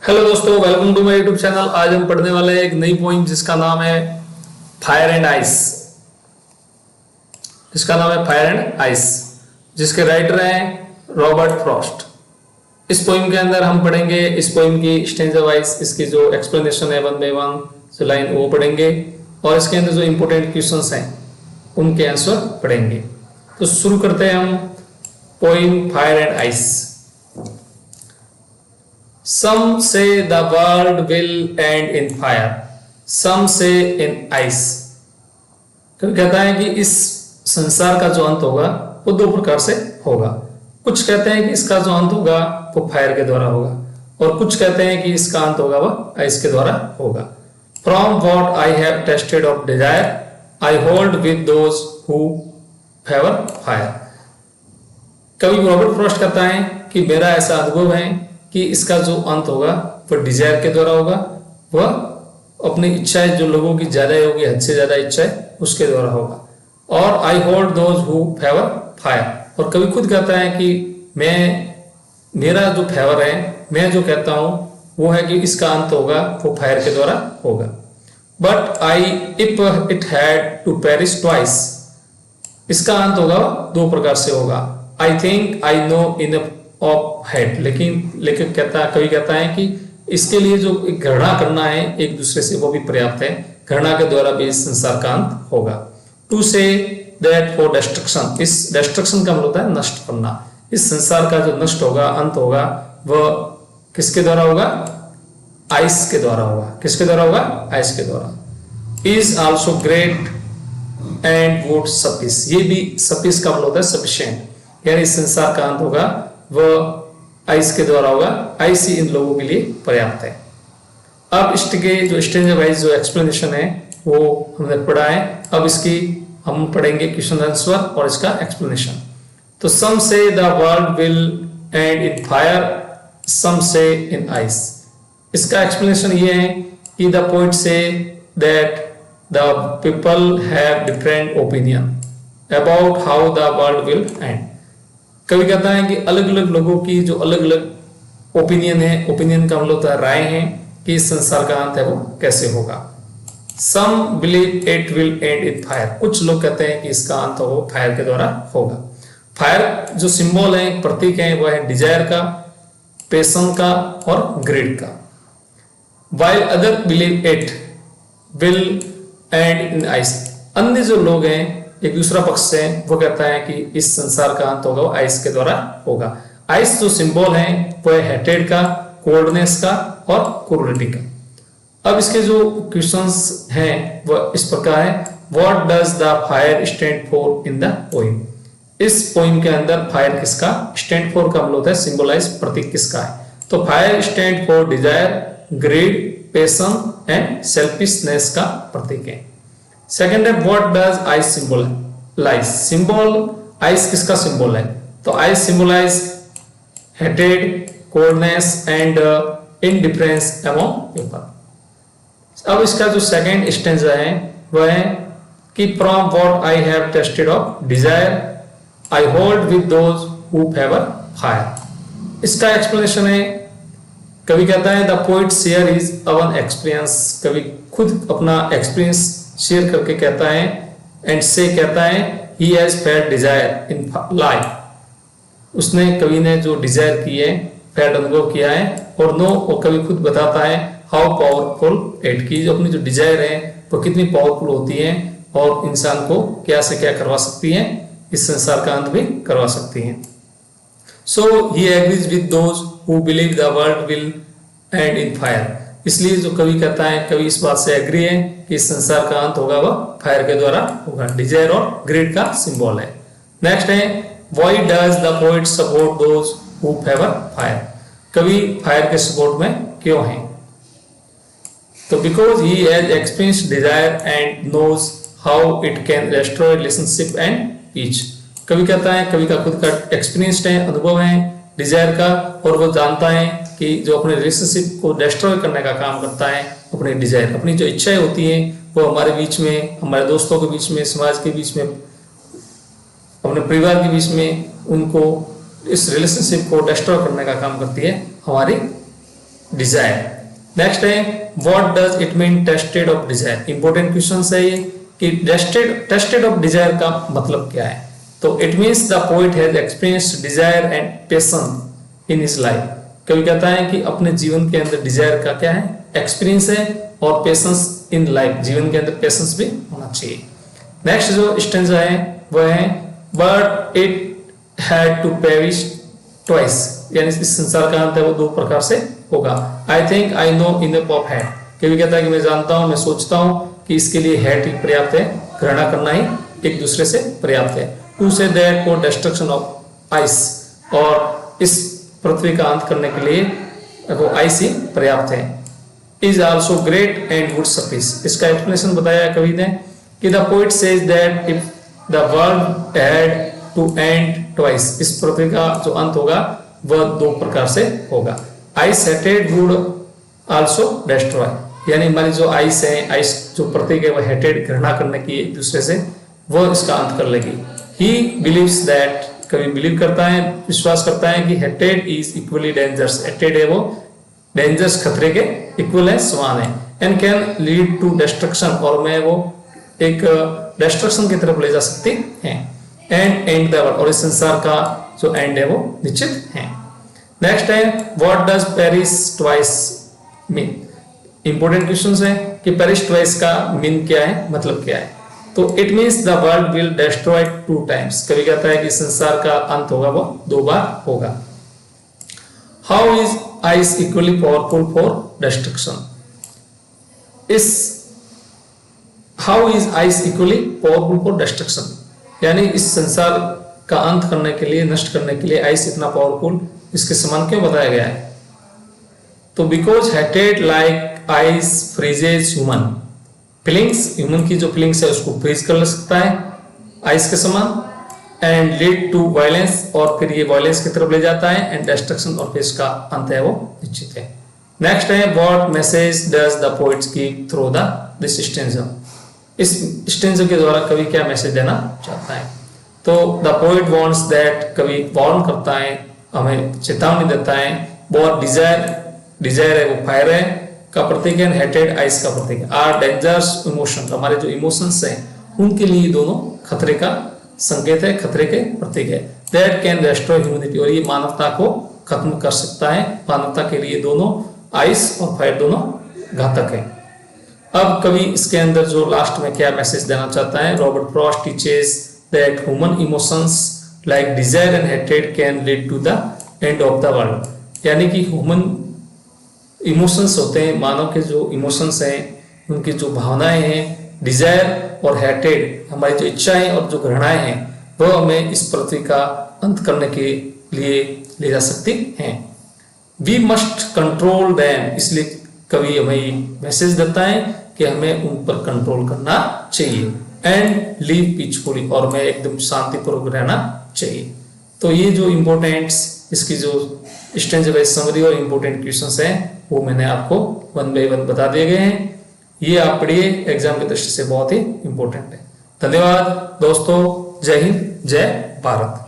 Hello दोस्तों, welcome to my YouTube channel. आज हम पढ़ने वाले हैं एक नई पोइम जिसका नाम है फायर एंड आइस। जिसके राइटर हैं रॉबर्ट फ्रॉस्ट। इस पोइम के अंदर हम पढ़ेंगे इस पोइम की स्टेंजा वाइज, इसकी जो एक्सप्लेनेशन है वन बाय वन जो लाइन वो पढ़ेंगे और इसके अंदर जो इंपॉर्टेंट क्वेश्चंस हैं उनके आंसर पढ़ेंगे। तो शुरू करते हैं हम poem fire and ice. Some say the world will end in fire, some say in ice। कभी कहता है कि इस संसार का जो अंत होगा वो दो प्रकार से होगा। कुछ कहते हैं कि इसका जो अंत होगा वो फायर के द्वारा होगा और कुछ कहते हैं कि इसका अंत होगा वो आइस के द्वारा होगा। From what I have tasted of desire, I hold with those who favor fire। कवि रॉबर्ट फ्रॉस्ट कहता है कि मेरा ऐसा अनुभव है कि इसका जो अंत होगा वो डिजायर के द्वारा होगा, वह अपनी इच्छाएं जो लोगों की ज्यादा होगी, हद से ज्यादा इच्छाएं उसके द्वारा होगा। और I hold those who favour fire, और कभी खुद कहता है कि मेरा जो फेवर है, मैं जो कहता हूं वो है कि इसका अंत होगा वो फायर के द्वारा होगा। But if it had to perish twice, इसका अंत होगा दो प्रकार से होगा। I think I know enough of hate, लेकिन कवि कहता है कि इसके लिए जो घृणा करना है एक दूसरे से वो भी पर्याप्त है। घृणा के द्वारा भी इस संसार का अंत होगा। To say that for destruction, इस डिस्ट्रक्शन का मतलब होता है नष्ट करना। इस संसार का जो नष्ट होगा, अंत होगा, वह किसके द्वारा होगा? आइस के द्वारा होगा। किसके द्वारा होगा? आइस के द्वारा। Is also great and would suffice, ये भी सफिस का मतलब होता है सफिशिएंट, यानी इस संसार का अंत होगा वह आइस के द्वारा होगा। आइस ही इन लोगों के लिए पर्याप्त है। अब इसके जो स्टेंजा वाइज जो एक्सप्लेनेशन है वो हमने पढ़ा है। अब इसकी हम पढ़ेंगे क्वेश्चन आंसर और इसका एक्सप्लेनेशन। तो some say the world will end in fire, some say in ice. इसका एक्सप्लेनेशन ये है कि the poet say that the people have different opinion about how the world will end. कवि कहता है कि अलग अलग लोगों की जो अलग अलग ओपिनियन है, ओपिनियन का मतलब होता है राय है कि इस संसार का अंत है वो कैसे होगा। Some believe it will end in fire, कुछ लोग कहते हैं कि इसका अंत वो फायर के द्वारा होगा। फायर जो सिंबल है, प्रतीक है, वह है डिजायर का, पैशन का और ग्रीड का। While other believe it will end in ice, अन्य जो लोग हैं एक दूसरा पक्ष से वो कहता है कि इस संसार का अंत होगा वो आइस के द्वारा होगा। आइस जो सिंबल है वो है हेटेड का, कोल्डनेस का और क्रूरटी का। अब इसके जो क्वेश्चंस हैं वो इस प्रकार है। What does the fire stand for in the poem. इस पोइम के अंदर फायर किसका स्टैंड फॉर का मतलब होता है सिंबलाइज, प्रतीक किसका है। तो fire stand for desire, greed, passion and selfishness का प्रतीक है। सेकेंड है what does ice symbolize. Symbol ice किसका सिंबल है? तो आइस सिंबलाइज हेटेड, coldness and indifference among people. अब इसका जो सेकेंड स्टेंजा है वह है कि from what I have tasted of desire, I hold with those who favour fire. इसका एक्सप्लेनेशन है, कवि कहता है the poet share is own experience. कवि खुद अपना एक्सपीरियंस शेयर करके कहता है एंड से कहता है he has felt desire in life. उसने, कवि ने जो डिजायर की है, फेल्ट अनुभव किया है और नो, और कवि खुद बताता है हाउ पावरफुल इट, की जो अपनी जो डिजायर है वो कितनी पावरफुल होती है और इंसान को क्या से क्या करवा सकती है, इस संसार का अंत भी करवा सकती है। So he agrees with those who believe the world will end in fire. इसलिए जो कवि कहता है, कवि इस बात से एग्री है कि इस संसार का अंत होगा वह फायर के द्वारा होगा। डिजायर और ग्रीड का सिंबल है। नेक्स्ट है why does the poet support those who favour fire. कवि फायर के सपोर्ट में क्यों है? तो because he has experienced desire and knows how it can restore relationship and peace. कवि कहता है, कवि का खुद का एक्सपीरियंस्ड है, अनुभव है डिजायर का, और वो जानता है कि जो अपने रिलेशनशिप को डिस्ट्रॉय करने का काम करता है अपने डिजायर, अपनी जो इच्छाएं होती हैं वो हमारे बीच में, हमारे दोस्तों के बीच में, समाज के बीच में, अपने परिवार के बीच में, उनको इस रिलेशनशिप को डिस्ट्रॉय करने का काम करती है हमारी डिजायर। नेक्स्ट है what does it mean tested of Dzire. Important question है ये कि टेस्टेड ऑफ डिजायर का मतलब क्या है। तो it means the poet has experienced desire and passion in his life. कवि कहता है कि अपने जीवन के अंदर डिजायर का क्या है, एक्सपीरियंस है, और पेशेंस इन लाइफ, जीवन के अंदर पेशेंस भी होना चाहिए। नेक्स्ट जो स्टेंजा है वह है but it had to perish twice, यानी इस संसार का अंत है वो दो प्रकार से होगा। I think I know enough of had. कवि कहता है कि मैं जानता हूं, मैं सोचता हूं कि इसके लिए हैट ही पर्याप्त है, ग्रहण करना ही एक दूसरे से पर्याप्त है। To say that for destruction of ice, और इस पृथ्वी का अंत करने के लिए वो आइस ही पर्याप्त है। Is also great and would suffice. इसका एक्सप्लेनेशन बताया कवि ने कि the poet says that if the world had to end twice, इस पृथ्वी का जो अंत होगा वह दो प्रकार से होगा। Ice hated would also destroy, यानी हमारी जो आइस है, आइस जो प्रतीक है वह हेटेड, घृणा करने की एक दूसरे से, वह इसका अंत कर लेगी। ही बिलीव्स दैट, कभी बिलीव करता है, विश्वास करता है कि हेटेड इज इक्वली डेंजरस। हेटेड है वो डेंजरस, खतरे के इक्वल है, समान है। And can lead to destruction, और मैं वो एक डिस्ट्रक्शन की तरफ ले जा सकती है। एंड एंड द वर्ल्ड, और इस संसार का जो एंड है वो निश्चित है। नेक्स्ट है what does perish twice mean. Important question है कि पेरिश ट्वाइस का मीन क्या है, मतलब क्या है। तो it means the world will destroy two times. कभी कहता है कि संसार का अंत होगा वो दो बार होगा। How is ice equally powerful for destruction. इस how is ice equally powerful for destruction, यानी इस संसार का अंत करने के लिए, नष्ट करने के लिए आइस इतना पावरफुल, इसके समान क्यों बताया गया है। तो because hated like ice फ्रीजेज human feelings, human की जो फीलिंग्स है उसको फ्रीज कर सकता है आइस के समान। एंड लीड टू वायलेंस, और फिर ये वायलेंस की तरफ ले जाता है। एंड डिस्ट्रक्शन, और फिर इसका अंत है वो निश्चित है। नेक्स्ट है what message does the poets give through the this stanza. इस स्टेंजा के द्वारा कवि क्या मैसेज देना चाहता है। तो द पोएट वांट्स दैट, कवि वार्न करता है, हमें चेतावनी देता है। बहुत डिजायर है वो फायर है का प्रतीक है, हेटेड आइस का प्रतीक है। आर डेंजरस इमोशन, हमारे जो इमोशंस हैं उनके लिए दोनों खतरे का संकेत है, खतरे के प्रतीक है। दैट कैन डिस्ट्रॉय ह्यूमैनिटी, और ये मानवता को खत्म कर सकता है। मानवता के लिए दोनों आइस और फायर दोनों घातक है। अब कवि इसके अंदर जो लास्ट में क्या मैसेज देना चाहता है। Robert Frost teaches that human emotions like desire and hatred can lead to the end of the world, यानी कि ह्यूमन इमोशंस होते हैं, मानव के जो इमोशंस हैं, उनकी जो भावनाएं हैं, डिजायर और हेट्रेड, हमारी जो इच्छाएं और जो घृणाएं हैं, वह हमें इस पृथ्वी का अंत करने के लिए ले जा सकती हैं। वी मस्ट कंट्रोल देम, इसलिए कवि हमें मैसेज देता है कि हमें उन पर कंट्रोल करना चाहिए। एंड लिव पीसफुली, और हमें एकदम शांतिपूर्वक रहना चाहिए। तो ये जो इम्पोर्टेंट्स, इसकी जो स्टेंजा वाइज समरी और इम्पोर्टेंट क्वेश्चंस हैं वो मैंने आपको 1 बाय 1 बता दिए गए हैं। ये आप पढ़िए, एग्जाम की दृष्टि से बहुत ही इंपॉर्टेंट है। धन्यवाद दोस्तों, जय हिंद, जय भारत।